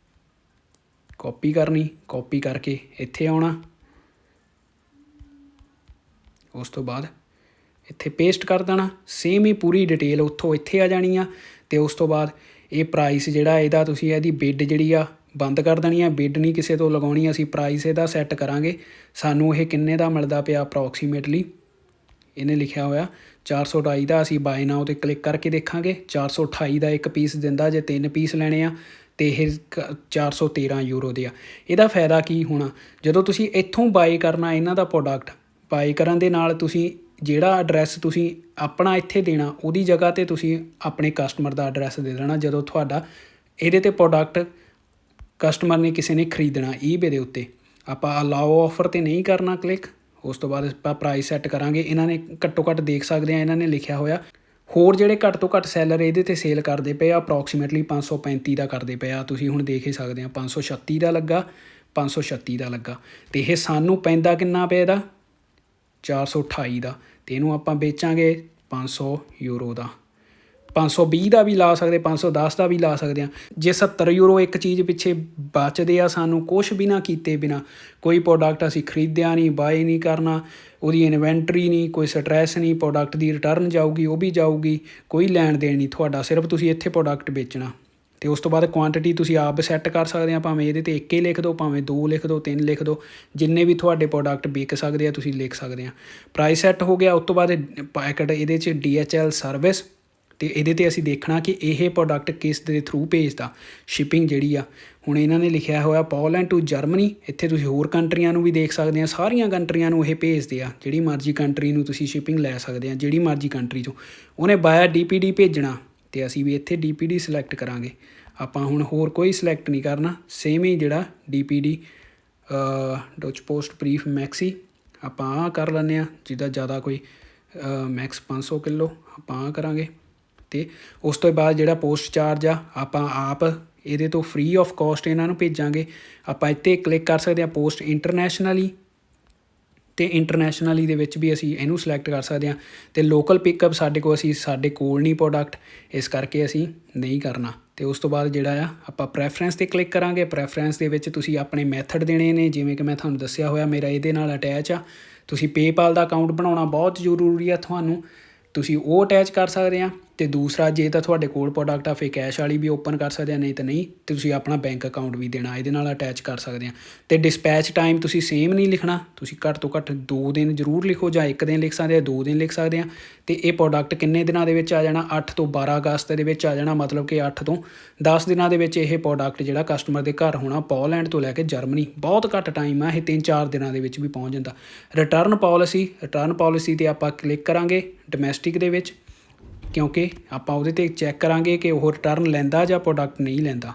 ਕਾਪੀ ਕਰਨੀ। ਕਾਪੀ ਕਰਕੇ ਇੱਥੇ ਆਉਣਾ, ਉਸ ਤੋਂ ਬਾਅਦ ਇੱਥੇ ਪੇਸਟ ਕਰ ਦੇਣਾ। ਸੇਮ ਹੀ ਪੂਰੀ ਡਿਟੇਲ ਉੱਥੋਂ ਇੱਥੇ ਆ ਜਾਣੀ ਆ। ਅਤੇ ਉਸ ਤੋਂ ਬਾਅਦ ਇਹ ਪ੍ਰਾਈਸ ਜਿਹੜਾ ਇਹਦਾ, ਤੁਸੀਂ ਇਹਦੀ ਬਿਡ ਜਿਹੜੀ ਆ ਬੰਦ ਕਰ ਦੇਣੀ ਆ। ਬਿਡ ਨਹੀਂ ਕਿਸੇ ਤੋਂ ਲਗਾਉਣੀ, ਅਸੀਂ ਪ੍ਰਾਈਸ ਇਹਦਾ ਸੈੱਟ ਕਰਾਂਗੇ। ਸਾਨੂੰ ਇਹ ਕਿੰਨੇ ਦਾ ਮਿਲਦਾ ਪਿਆ ਅਪਰੋਕਸੀਮੇਟਲੀ, ਇਹਨੇ ਲਿਖਿਆ ਹੋਇਆ 428 ਦਾ। ਅਸੀਂ ਬਾਏ ਨਾਓ 'ਤੇ ਕਲਿੱਕ ਕਰਕੇ ਦੇਖਾਂਗੇ। 428 ਦਾ ਇੱਕ ਪੀਸ ਦਿੰਦਾ ਜੇ 3 ਪੀਸ ਲੈਣੇ ਆ, ਅਤੇ ਇਹ 413 ਯੂਰੋ ਦੇ ਆ। ਇਹਦਾ ਫਾਇਦਾ ਕੀ ਹੋਣਾ, ਜਦੋਂ ਤੁਸੀਂ ਇੱਥੋਂ ਬਾਏ ਕਰਨਾ ਇਹਨਾਂ ਦਾ ਪ੍ਰੋਡਕਟ, ਬਾਏ ਕਰਨ ਦੇ ਨਾਲ ਤੁਸੀਂ ਜਿਹੜਾ ਐਡਰੈਸ ਤੁਸੀਂ ਆਪਣਾ ਇੱਥੇ ਦੇਣਾ, ਉਹਦੀ ਜਗ੍ਹਾ 'ਤੇ ਤੁਸੀਂ ਆਪਣੇ ਕਸਟਮਰ ਦਾ ਐਡਰੈਸ ਦੇ ਦੇਣਾ। ਜਦੋਂ ਤੁਹਾਡਾ ਇਹਦੇ 'ਤੇ ਪ੍ਰੋਡਕਟ ਕਸਟਮਰ ਨੇ ਕਿਸੇ ਨੇ ਖਰੀਦਣਾ eBay ਦੇ ਉੱਤੇ, ਆਪਾਂ ਅਲਾਓ ਆਫਰ 'ਤੇ ਨਹੀਂ ਕਰਨਾ ਕਲਿੱਕ। ਉਸ ਤੋਂ ਬਾਅਦ ਆਪਾਂ ਪ੍ਰਾਈਸ ਸੈੱਟ ਕਰਾਂਗੇ। ਇਹਨਾਂ ਨੇ ਘੱਟੋ ਘੱਟ ਦੇਖ ਸਕਦੇ ਆ, ਇਹਨਾਂ ਨੇ ਲਿਖਿਆ ਹੋਇਆ ਹੋਰ ਜਿਹੜੇ ਘੱਟ ਤੋਂ ਘੱਟ ਸੈਲਰ ਇਹਦੇ 'ਤੇ ਸੇਲ ਕਰਦੇ ਪਏ ਆ ਅਪਰੋਕਸੀਮੇਟਲੀ 535 ਦਾ ਕਰਦੇ ਪਏ ਆ। ਤੁਸੀਂ ਹੁਣ ਦੇਖ ਹੀ ਸਕਦੇ ਆ 536 ਦਾ ਲੱਗਾ, 536 ਦਾ ਲੱਗਾ। ਅਤੇ ਇਹ ਸਾਨੂੰ ਪੈਂਦਾ ਕਿੰਨਾ ਪਿਆ ਇਹਦਾ 428 ਦਾ, ਅਤੇ ਇਹਨੂੰ ਆਪਾਂ ਵੇਚਾਂਗੇ 500 ਯੂਰੋ ਦਾ। 520 ਦਾ ਵੀ ਲਾ ਸਕਦੇ, 510 ਦਾ ਵੀ ਲਾ ਸਕਦੇ ਹਾਂ। ਜੇ 70 ਯੂਰੋ ਇੱਕ ਚੀਜ਼ ਪਿੱਛੇ ਬਚਦੇ ਆ ਸਾਨੂੰ ਕੁਛ ਵੀ ਨਾ ਕੀਤੇ ਬਿਨਾ, ਕੋਈ ਪ੍ਰੋਡਕਟ ਅਸੀਂ ਖਰੀਦਿਆ ਨਹੀਂ, ਬਾਏ ਨਹੀਂ ਕਰਨਾ, ਉਹਦੀ ਇਨਵੈਂਟਰੀ ਨਹੀਂ, ਕੋਈ ਸਟਰੈਸ ਨਹੀਂ, ਪ੍ਰੋਡਕਟ ਦੀ ਰਿਟਰਨ ਜਾਊਗੀ ਉਹ ਵੀ ਜਾਊਗੀ, ਕੋਈ ਲੈਣ ਦੇਣ ਨਹੀਂ ਤੁਹਾਡਾ, ਸਿਰਫ ਤੁਸੀਂ ਇੱਥੇ ਪ੍ਰੋਡਕਟ ਵੇਚਣਾ। ਅਤੇ ਉਸ ਤੋਂ ਬਾਅਦ ਕੁਆਂਟਿਟੀ ਤੁਸੀਂ ਆਪ ਸੈੱਟ ਕਰ ਸਕਦੇ ਆ, ਭਾਵੇਂ ਇਹਦੇ 'ਤੇ 1 ਹੀ ਲਿਖ ਦਿਓ, ਭਾਵੇਂ 2 ਲਿਖ ਦਿਓ, 3 ਲਿਖ ਦਿਓ, ਜਿੰਨੇ ਵੀ ਤੁਹਾਡੇ ਪ੍ਰੋਡਕਟ ਵਿਕ ਸਕਦੇ ਆ ਤੁਸੀਂ ਲਿਖ ਸਕਦੇ ਆ। ਪ੍ਰਾਈਸ ਸੈੱਟ ਹੋ ਗਿਆ। ਉਸ ਤੋਂ ਬਾਅਦ ਪੈਕਟ ਇਹਦੇ 'ਚ DHL ਸਰਵਿਸ, ਅਤੇ ਇਹਦੇ 'ਤੇ ਅਸੀਂ ਦੇਖਣਾ ਕਿ ਇਹ ਪ੍ਰੋਡਕਟ ਕਿਸ ਦੇ ਥਰੂ ਭੇਜਦਾ, ਸ਼ਿਪਿੰਗ ਜਿਹੜੀ ਆ। ਹੁਣ ਇਹਨਾਂ ਨੇ ਲਿਖਿਆ ਹੋਇਆ ਪੋਲੈਂਡ ਟੂ ਜਰਮਨੀ। ਇੱਥੇ ਤੁਸੀਂ ਹੋਰ ਕੰਟਰੀਆਂ ਨੂੰ ਵੀ ਦੇਖ ਸਕਦੇ ਆ, ਸਾਰੀਆਂ ਕੰਟਰੀਆਂ ਨੂੰ ਇਹ ਭੇਜਦੇ ਆ। ਜਿਹੜੀ ਮਰਜ਼ੀ ਕੰਟਰੀ ਨੂੰ ਤੁਸੀਂ ਸ਼ਿਪਿੰਗ ਲੈ ਸਕਦੇ ਆ, ਜਿਹੜੀ ਮਰਜ਼ੀ ਕੰਟਰੀ 'ਚੋਂ। ਉਹਨੇ ਬਾਇਆ DPD ਭੇਜਣਾ, ਅਤੇ ਅਸੀਂ ਵੀ ਇੱਥੇ DPD ਸਿਲੈਕਟ ਕਰਾਂਗੇ। ਆਪਾਂ ਹੁਣ ਹੋਰ ਕੋਈ ਸਿਲੈਕਟ ਨਹੀਂ ਕਰਨਾ, ਸੇਮ ਹੀ ਜਿਹੜਾ DPD ਡੋਚ ਪੋਸਟ ਬਰੀਫ ਮੈਕਸੀ ਆਪਾਂ ਆਹ ਕਰ ਲੈਂਦੇ ਹਾਂ। ਜਿਹਦਾ ਜ਼ਿਆਦਾ ਕੋਈ ਮੈਕਸ 500 ਕਿਲੋ ਆਪਾਂ ਆਹ ਕਰਾਂਗੇ। ਅਤੇ ਉਸ ਤੋਂ ਬਾਅਦ ਜਿਹੜਾ ਪੋਸਟ ਚਾਰਜ ਆ, ਆਪਾਂ ਆਪ ਇਹਦੇ ਤੋਂ ਫ੍ਰੀ ਆਫ ਕੋਸਟ ਇਹਨਾਂ ਨੂੰ ਭੇਜਾਂਗੇ। ਆਪਾਂ ਇੱਥੇ ਕਲਿੱਕ ਕਰ ਸਕਦੇ ਹਾਂ ਪੋਸਟ ਇੰਟਰਨੈਸ਼ਨਲੀ, ਅਤੇ ਇੰਟਰਨੈਸ਼ਨਲੀ ਦੇ ਵਿੱਚ ਵੀ ਅਸੀਂ ਇਹਨੂੰ ਸਿਲੈਕਟ ਕਰ ਸਕਦੇ ਹਾਂ। ਅਤੇ ਲੋਕਲ ਪਿਕਅਪ ਸਾਡੇ ਕੋਲ ਨਹੀਂ ਪ੍ਰੋਡਕਟ, ਇਸ ਕਰਕੇ ਅਸੀਂ ਨਹੀਂ ਕਰਨਾ। ਅਤੇ ਉਸ ਤੋਂ ਬਾਅਦ ਜਿਹੜਾ ਆ ਆਪਾਂ ਪ੍ਰੈਫਰੈਂਸ 'ਤੇ ਕਲਿੱਕ ਕਰਾਂਗੇ। ਪ੍ਰੈਫਰੈਂਸ ਦੇ ਵਿੱਚ ਤੁਸੀਂ ਆਪਣੇ ਮੈਥਡ ਦੇਣੇ ਨੇ, ਜਿਵੇਂ ਕਿ ਮੈਂ ਤੁਹਾਨੂੰ ਦੱਸਿਆ ਹੋਇਆ ਮੇਰਾ ਇਹਦੇ ਨਾਲ ਅਟੈਚ ਆ। ਤੁਸੀਂ ਪੇਪਾਲ ਦਾ ਅਕਾਊਂਟ ਬਣਾਉਣਾ ਬਹੁਤ ਜ਼ਰੂਰੀ ਆ ਤੁਹਾਨੂੰ, ਤੁਸੀਂ ਉਹ ਅਟੈਚ ਕਰ ਸਕਦੇ ਆ। ਅਤੇ ਦੂਸਰਾ, ਜੇ ਤਾਂ ਤੁਹਾਡੇ ਕੋਲ ਪ੍ਰੋਡਕਟ ਆ ਫਿਰ ਕੈਸ਼ ਵਾਲੀ ਵੀ ਓਪਨ ਕਰ ਸਕਦੇ ਆ, ਨਹੀਂ ਤਾਂ ਨਹੀਂ। ਅਤੇ ਤੁਸੀਂ ਆਪਣਾ ਬੈਂਕ ਅਕਾਊਂਟ ਵੀ ਦੇਣਾ, ਇਹਦੇ ਨਾਲ ਅਟੈਚ ਕਰ ਸਕਦੇ ਆ। ਅਤੇ ਡਿਸਪੈਚ ਟਾਈਮ ਤੁਸੀਂ ਸੇਮ ਨਹੀਂ ਲਿਖਣਾ, ਤੁਸੀਂ ਘੱਟ ਤੋਂ ਘੱਟ 2 ਦਿਨ ਜ਼ਰੂਰ ਲਿਖੋ, ਜਾਂ 1 ਦਿਨ ਲਿਖ ਸਕਦੇ ਆ, 2 ਦਿਨ ਲਿਖ ਸਕਦੇ ਆ। ਅਤੇ ਇਹ ਪ੍ਰੋਡਕਟ ਕਿੰਨੇ ਦਿਨਾਂ ਦੇ ਵਿੱਚ ਆ ਜਾਣਾ, 8 ਤੋਂ 12 ਅਗਸਤ ਦੇ ਵਿੱਚ ਆ ਜਾਣਾ, ਮਤਲਬ ਕਿ 8 ਤੋਂ 10 ਦਿਨਾਂ ਦੇ ਵਿੱਚ ਇਹ ਪ੍ਰੋਡਕਟ ਜਿਹੜਾ ਕਸਟਮਰ ਦੇ ਘਰ ਹੋਣਾ। ਪੋਲੈਂਡ ਤੋਂ ਲੈ ਕੇ ਜਰਮਨੀ ਬਹੁਤ ਘੱਟ ਟਾਈਮ ਆ, ਇਹ 3-4 ਦਿਨਾਂ ਦੇ ਵਿੱਚ ਵੀ ਪਹੁੰਚ ਜਾਂਦਾ। ਰਿਟਰਨ ਪੋਲਿਸੀ 'ਤੇ ਆਪਾਂ ਕਲਿੱਕ ਕਰਾਂਗੇ ਡੋਮੈਸਟਿਕ ਦੇ ਵਿੱਚ, ਕਿਉਂਕਿ ਆਪਾਂ ਉਹਦੇ 'ਤੇ ਚੈੱਕ ਕਰਾਂਗੇ ਕਿ ਉਹ ਰਿਟਰਨ ਲੈਂਦਾ ਜਾਂ ਪ੍ਰੋਡਕਟ ਨਹੀਂ ਲੈਂਦਾ।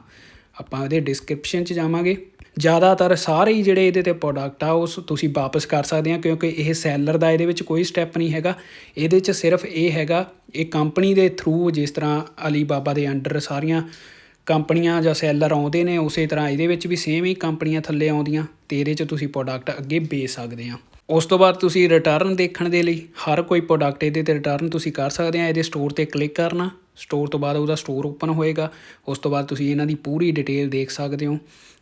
ਆਪਾਂ ਉਹਦੇ ਡਿਸਕ੍ਰਿਪਸ਼ਨ 'ਚ ਜਾਵਾਂਗੇ। ਜ਼ਿਆਦਾਤਰ ਸਾਰੇ ਹੀ ਜਿਹੜੇ ਇਹਦੇ 'ਤੇ ਪ੍ਰੋਡਕਟ ਆ ਉਹ ਤੁਸੀਂ ਵਾਪਸ ਕਰ ਸਕਦੇ ਆ, ਕਿਉਂਕਿ ਇਹ ਸੈਲਰ ਦਾ ਇਹਦੇ ਵਿੱਚ ਕੋਈ ਸਟੈਪ ਨਹੀਂ ਹੈਗਾ। ਇਹਦੇ 'ਚ ਸਿਰਫ ਇਹ ਹੈਗਾ, ਇਹ ਕੰਪਨੀ ਦੇ ਥਰੂ, ਜਿਸ ਤਰ੍ਹਾਂ ਅਲੀਬਾਬਾ ਦੇ ਅੰਡਰ ਸਾਰੀਆਂ ਕੰਪਨੀਆਂ ਜਾਂ ਸੈਲਰ ਆਉਂਦੇ ਨੇ, ਉਸੇ ਤਰ੍ਹਾਂ ਇਹਦੇ ਵਿੱਚ ਵੀ ਸੇਮ ਹੀ ਕੰਪਨੀਆਂ ਥੱਲੇ ਆਉਂਦੀਆਂ, ਅਤੇ ਇਹਦੇ 'ਚ ਤੁਸੀਂ ਪ੍ਰੋਡਕਟ ਅੱਗੇ ਵੇਚ ਸਕਦੇ ਆ। ਉਸ ਤੋਂ ਬਾਅਦ ਤੁਸੀਂ ਰਿਟਰਨ ਦੇਖਣ ਦੇ ਲਈ ਹਰ ਕੋਈ ਪ੍ਰੋਡਕਟ ਇਹਦੇ 'ਤੇ ਰਿਟਰਨ ਤੁਸੀਂ ਕਰ ਸਕਦੇ ਆ। ਇਹਦੇ ਸਟੋਰ 'ਤੇ ਕਲਿੱਕ ਕਰਨਾ, ਸਟੋਰ ਤੋਂ ਬਾਅਦ ਉਹਦਾ ਸਟੋਰ ਓਪਨ ਹੋਏਗਾ। ਉਸ ਤੋਂ ਬਾਅਦ ਤੁਸੀਂ ਇਹਨਾਂ ਦੀ ਪੂਰੀ ਡਿਟੇਲ ਦੇਖ ਸਕਦੇ ਹੋ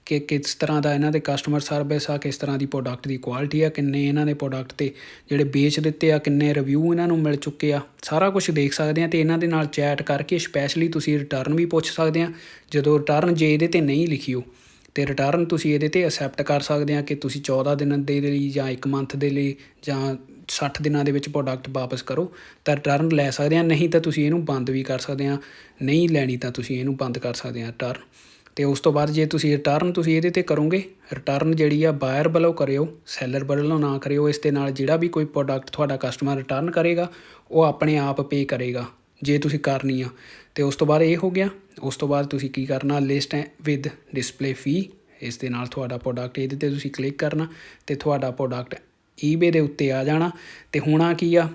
ਕਿ ਕਿਸ ਤਰ੍ਹਾਂ ਦਾ ਇਹਨਾਂ ਦੇ ਕਸਟਮਰ ਸਰਵਿਸ ਆ, ਕਿਸ ਤਰ੍ਹਾਂ ਦੀ ਪ੍ਰੋਡਕਟ ਦੀ ਕੁਆਲਿਟੀ ਆ, ਕਿੰਨੇ ਇਹਨਾਂ ਦੇ ਪ੍ਰੋਡਕਟ 'ਤੇ ਜਿਹੜੇ ਵੇਚ ਦਿੱਤੇ ਆ, ਕਿੰਨੇ ਰਿਵਿਊ ਇਹਨਾਂ ਨੂੰ ਮਿਲ ਚੁੱਕੇ ਆ, ਸਾਰਾ ਕੁਝ ਦੇਖ ਸਕਦੇ ਆ। ਅਤੇ ਇਹਨਾਂ ਦੇ ਨਾਲ ਚੈਟ ਕਰਕੇ ਸਪੈਸ਼ਲੀ ਤੁਸੀਂ ਰਿਟਰਨ ਵੀ ਪੁੱਛ ਸਕਦੇ ਆ। ਜਦੋਂ ਰਿਟਰਨ ਜੇ ਇਹਦੇ 'ਤੇ ਨਹੀਂ ਲਿਖਿਓ, ਅਤੇ ਰਿਟਰਨ ਤੁਸੀਂ ਇਹਦੇ 'ਤੇ ਅਸੈਪਟ ਕਰ ਸਕਦੇ ਆ ਕਿ ਤੁਸੀਂ 14 ਦਿਨ ਦੇ ਲਈ ਜਾਂ 1 ਮੰਥ ਦੇ ਲਈ ਜਾਂ 60 ਦਿਨਾਂ ਦੇ ਵਿੱਚ ਪ੍ਰੋਡਕਟ ਵਾਪਸ ਕਰੋ ਤਾਂ ਰਿਟਰਨ ਲੈ ਸਕਦੇ ਆ, ਨਹੀਂ ਤਾਂ ਤੁਸੀਂ ਇਹਨੂੰ ਬੰਦ ਵੀ ਕਰ ਸਕਦੇ ਆ। ਨਹੀਂ ਲੈਣੀ ਤਾਂ ਤੁਸੀਂ ਇਹਨੂੰ ਬੰਦ ਕਰ ਸਕਦੇ ਆ ਰਿਟਰਨ। ਅਤੇ ਉਸ ਤੋਂ ਬਾਅਦ ਜੇ ਤੁਸੀਂ ਰਿਟਰਨ ਇਹਦੇ 'ਤੇ ਕਰੋਗੇ, ਰਿਟਰਨ ਜਿਹੜੀ ਆ ਬਾਇਰ ਵੱਲੋਂ ਕਰਿਓ, ਸੈਲਰ ਵੱਲੋਂ ਨਾ ਕਰਿਓ। ਇਸ ਦੇ ਨਾਲ ਜਿਹੜਾ ਵੀ ਕੋਈ ਪ੍ਰੋਡਕਟ ਤੁਹਾਡਾ ਕਸਟਮਰ ਰਿਟਰਨ ਕਰੇਗਾ ਉਹ ਆਪਣੇ ਆਪ ਪੇ ਕਰੇਗਾ ਜੇ ਤੁਸੀਂ ਕਰਨੀ ਆ। ਅਤੇ ਉਸ ਤੋਂ ਬਾਅਦ ਇਹ ਹੋ ਗਿਆ। ਉਸ ਤੋਂ ਬਾਅਦ ਤੁਸੀਂ ਕੀ ਕਰਨਾ, ਲਿਸਟ ਵਿਦ ਡਿਸਪਲੇ ਫੀ, ਇਸ ਦੇ ਨਾਲ ਤੁਹਾਡਾ ਪ੍ਰੋਡਕਟ ਇਹਦੇ 'ਤੇ ਤੁਸੀਂ ਕਲਿੱਕ ਕਰਨਾ ਅਤੇ ਤੁਹਾਡਾ ਪ੍ਰੋਡਕਟ eBay ਦੇ ਉੱਤੇ ਆ ਜਾਣਾ। ਅਤੇ ਹੋਣਾ ਕੀ ਆ,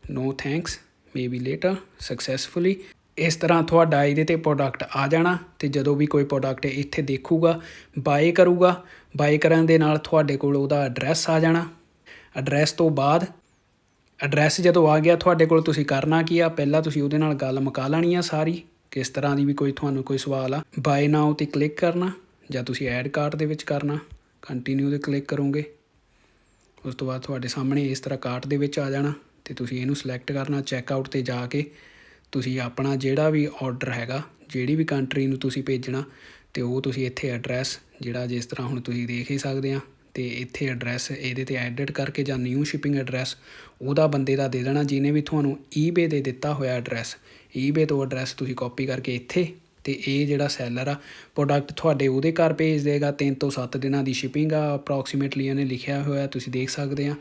no thanks, may be later, successfully. ਇਸ ਤਰ੍ਹਾਂ ਤੁਹਾਡਾ ਇਹਦੇ ਤੇ ਪ੍ਰੋਡਕਟ ਆ ਜਾਣਾ ਤੇ ਜਦੋਂ ਵੀ ਕੋਈ ਪ੍ਰੋਡਕਟ ਇੱਥੇ ਦੇਖੂਗਾ ਬਾਏ ਕਰੂਗਾ, ਬਾਏ ਕਰਨ ਦੇ ਨਾਲ ਤੁਹਾਡੇ ਕੋਲ ਉਹਦਾ ਐਡਰੈਸ ਆ ਜਾਣਾ। ਐਡਰੈਸ ਤੋਂ ਬਾਅਦ ਐਡਰੈਸ ਜਦੋਂ ਆ ਗਿਆ ਤੁਹਾਡੇ ਕੋਲ, ਤੁਸੀਂ ਕਰਨਾ ਕੀ ਆ, ਪਹਿਲਾਂ ਤੁਸੀਂ ਉਹਦੇ ਨਾਲ ਗੱਲ ਮੁਕਾ ਲੈਣੀ ਆ ਸਾਰੀ, ਕਿਸ ਤਰ੍ਹਾਂ ਦੀ ਵੀ ਕੋਈ ਤੁਹਾਨੂੰ ਕੋਈ ਸਵਾਲ ਆ। ਬਾਏ ਨਾਓ 'ਤੇ ਕਲਿੱਕ ਕਰਨਾ ਜਾਂ ਤੁਸੀਂ ਐਡ ਕਾਰਟ ਦੇ ਵਿੱਚ ਕਰਨਾ, ਕੰਟੀਨਿਊ 'ਤੇ ਕਲਿੱਕ ਕਰੋਗੇ। ਉਸ ਤੋਂ ਬਾਅਦ ਤੁਹਾਡੇ ਸਾਹਮਣੇ ਇਸ ਤਰ੍ਹਾਂ ਕਾਰਟ ਦੇ ਵਿੱਚ ਆ ਜਾਣਾ ਅਤੇ ਤੁਸੀਂ ਇਹਨੂੰ ਸਿਲੈਕਟ ਕਰਨਾ। ਚੈੱਕਆਊਟ 'ਤੇ ਜਾ ਕੇ ਤੁਸੀਂ ਆਪਣਾ ਜਿਹੜਾ ਵੀ ਔਡਰ ਹੈਗਾ, ਜਿਹੜੀ ਵੀ ਕੰਟਰੀ ਨੂੰ ਤੁਸੀਂ ਭੇਜਣਾ, ਅਤੇ ਉਹ ਤੁਸੀਂ ਇੱਥੇ ਐਡਰੈਸ ਜਿਹੜਾ ਜਿਸ ਤਰ੍ਹਾਂ ਹੁਣ ਤੁਸੀਂ ਦੇਖ ਹੀ ਸਕਦੇ ਆ, ਅਤੇ ਇੱਥੇ ਐਡਰੈਸ ਇਹਦੇ 'ਤੇ ਐਡਿਟ ਕਰਕੇ ਜਾਂ ਨਿਊ ਸ਼ਿਪਿੰਗ ਐਡਰੈਸ ਉਹਦਾ ਬੰਦੇ ਦਾ ਦੇ ਦੇਣਾ ਜਿਹਨੇ ਵੀ ਤੁਹਾਨੂੰ ਈਬੇ 'ਤੇ ਦਿੱਤਾ ਹੋਇਆ ਐਡਰੈਸ। ਈਬੇ ਤੋਂ ਐਡਰੈਸ ਤੁਸੀਂ ਕਾਪੀ ਕਰਕੇ ਇੱਥੇ, ਅਤੇ ਇਹ ਜਿਹੜਾ ਸੈਲਰ ਆ ਪ੍ਰੋਡਕਟ ਤੁਹਾਡੇ ਉਹਦੇ ਘਰ ਭੇਜ ਦੇਗਾ। 3 ਤੋਂ 7 ਦਿਨਾਂ ਦੀ ਸ਼ਿਪਿੰਗ ਆ ਅਪਰੋਕਸੀਮੇਟਲੀ ਇਹਨੇ ਲਿਖਿਆ ਹੋਇਆ, ਤੁਸੀਂ ਦੇਖ ਸਕਦੇ ਆ।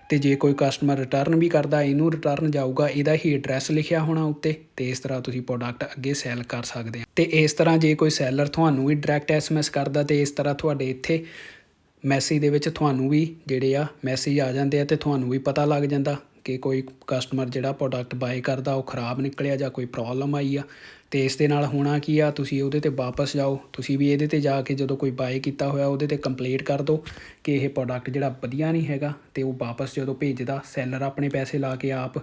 ਅਤੇ ਜੇ ਕੋਈ ਕਸਟਮਰ ਰਿਟਰਨ ਵੀ ਕਰਦਾ, ਇਹਨੂੰ ਰਿਟਰਨ ਜਾਊਗਾ, ਇਹਦਾ ਹੀ ਐਡਰੈਸ ਲਿਖਿਆ ਹੋਣਾ ਉੱਤੇ, ਅਤੇ ਇਸ ਤਰ੍ਹਾਂ ਤੁਸੀਂ ਪ੍ਰੋਡਕਟ ਅੱਗੇ ਸੈਲ ਕਰ ਸਕਦੇ ਆ। ਅਤੇ ਇਸ ਤਰ੍ਹਾਂ ਜੇ ਕੋਈ ਸੈਲਰ ਤੁਹਾਨੂੰ ਵੀ ਡਾਇਰੈਕਟ SMS ਕਰਦਾ, ਅਤੇ ਇਸ ਤਰ੍ਹਾਂ ਤੁਹਾਡੇ ਇੱਥੇ ਮੈਸੇਜ ਦੇ ਵਿੱਚ ਤੁਹਾਨੂੰ ਵੀ ਜਿਹੜੇ ਆ ਮੈਸੇਜ ਆ ਜਾਂਦੇ ਆ, ਅਤੇ ਤੁਹਾਨੂੰ ਵੀ ਪਤਾ ਲੱਗ ਜਾਂਦਾ ਕਿ ਕੋਈ ਕਸਟਮਰ ਜਿਹੜਾ ਪ੍ਰੋਡਕਟ ਬਾਏ ਕਰਦਾ ਉਹ ਖ਼ਰਾਬ ਨਿਕਲਿਆ ਜਾਂ ਕੋਈ ਪ੍ਰੋਬਲਮ ਆਈ ਆ। ਅਤੇ ਇਸ ਦੇ ਨਾਲ ਹੋਣਾ ਕੀ ਆ, ਤੁਸੀਂ ਉਹਦੇ 'ਤੇ ਵਾਪਸ ਜਾਓ, ਤੁਸੀਂ ਵੀ ਇਹਦੇ 'ਤੇ ਜਾ ਕੇ ਜਦੋਂ ਕੋਈ ਬਾਏ ਕੀਤਾ ਹੋਇਆ ਉਹਦੇ 'ਤੇ ਕੰਪਲੇਂਟ ਕਰ ਦਿਓ ਕਿ ਇਹ ਪ੍ਰੋਡਕਟ ਜਿਹੜਾ ਵਧੀਆ ਨਹੀਂ ਹੈਗਾ, ਅਤੇ ਉਹ ਵਾਪਸ ਜਦੋਂ ਭੇਜਦਾ ਸੈਲਰ ਆਪਣੇ ਪੈਸੇ ਲਾ ਕੇ ਆਪ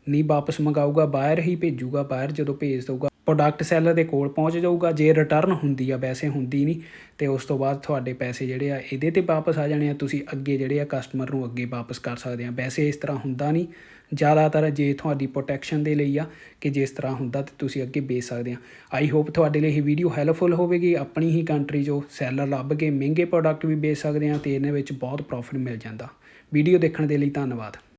ਨਹੀਂ ਵਾਪਸ ਮੰਗਾਊਗਾ, ਬਾਹਰ ਹੀ ਭੇਜੂਗਾ। ਬਾਹਰ ਜਦੋਂ ਭੇਜ ਦਊਗਾ ਪ੍ਰੋਡਕਟ ਸੈਲਰ ਦੇ ਕੋਲ ਪਹੁੰਚ ਜਾਊਗਾ। ਜੇ ਰਿਟਰਨ ਹੁੰਦੀ ਆ, ਵੈਸੇ ਹੁੰਦੀ ਨਹੀਂ, ਅਤੇ ਉਸ ਤੋਂ ਬਾਅਦ ਤੁਹਾਡੇ ਪੈਸੇ ਜਿਹੜੇ ਆ ਇਹਦੇ 'ਤੇ ਵਾਪਸ ਆ ਜਾਣੇ ਆ। ਤੁਸੀਂ ਅੱਗੇ ਜਿਹੜੇ ਆ ਕਸਟਮਰ ਨੂੰ ਅੱਗੇ ਵਾਪਸ ਕਰ ਸਕਦੇ ਆ। ਵੈਸੇ ਇਸ ਤਰ੍ਹਾਂ ਹੁੰਦਾ ਨਹੀਂ, ਜ਼ਿਆਦਾਤਰ ਜੇ ਤੁਹਾਡੀ ਪ੍ਰੋਟੈਕਸ਼ਨ ਦੇ ਲਈ ਆ ਕਿ ਜਿਸ ਤਰ੍ਹਾਂ ਹੁੰਦਾ ਤਾਂ ਤੁਸੀਂ ਅੱਗੇ ਵੇਚ ਸਕਦੇ ਆ। ਆਈ ਹੋਪ ਤੁਹਾਡੇ ਲਈ ਇਹ ਵੀਡੀਓ ਹੈਲਪਫੁਲ ਹੋਵੇਗੀ। ਆਪਣੀ ਹੀ ਕੰਟਰੀ 'ਚੋਂ ਸੈਲਰ ਲੱਭ ਕੇ ਮਹਿੰਗੇ ਪ੍ਰੋਡਕਟ ਵੀ ਵੇਚ ਸਕਦੇ ਆ, ਅਤੇ ਇਹਨਾਂ ਵਿੱਚ ਬਹੁਤ ਪ੍ਰੋਫਿਟ ਮਿਲ ਜਾਂਦਾ। ਵੀਡੀਓ ਦੇਖਣ ਦੇ ਲਈ ਧੰਨਵਾਦ।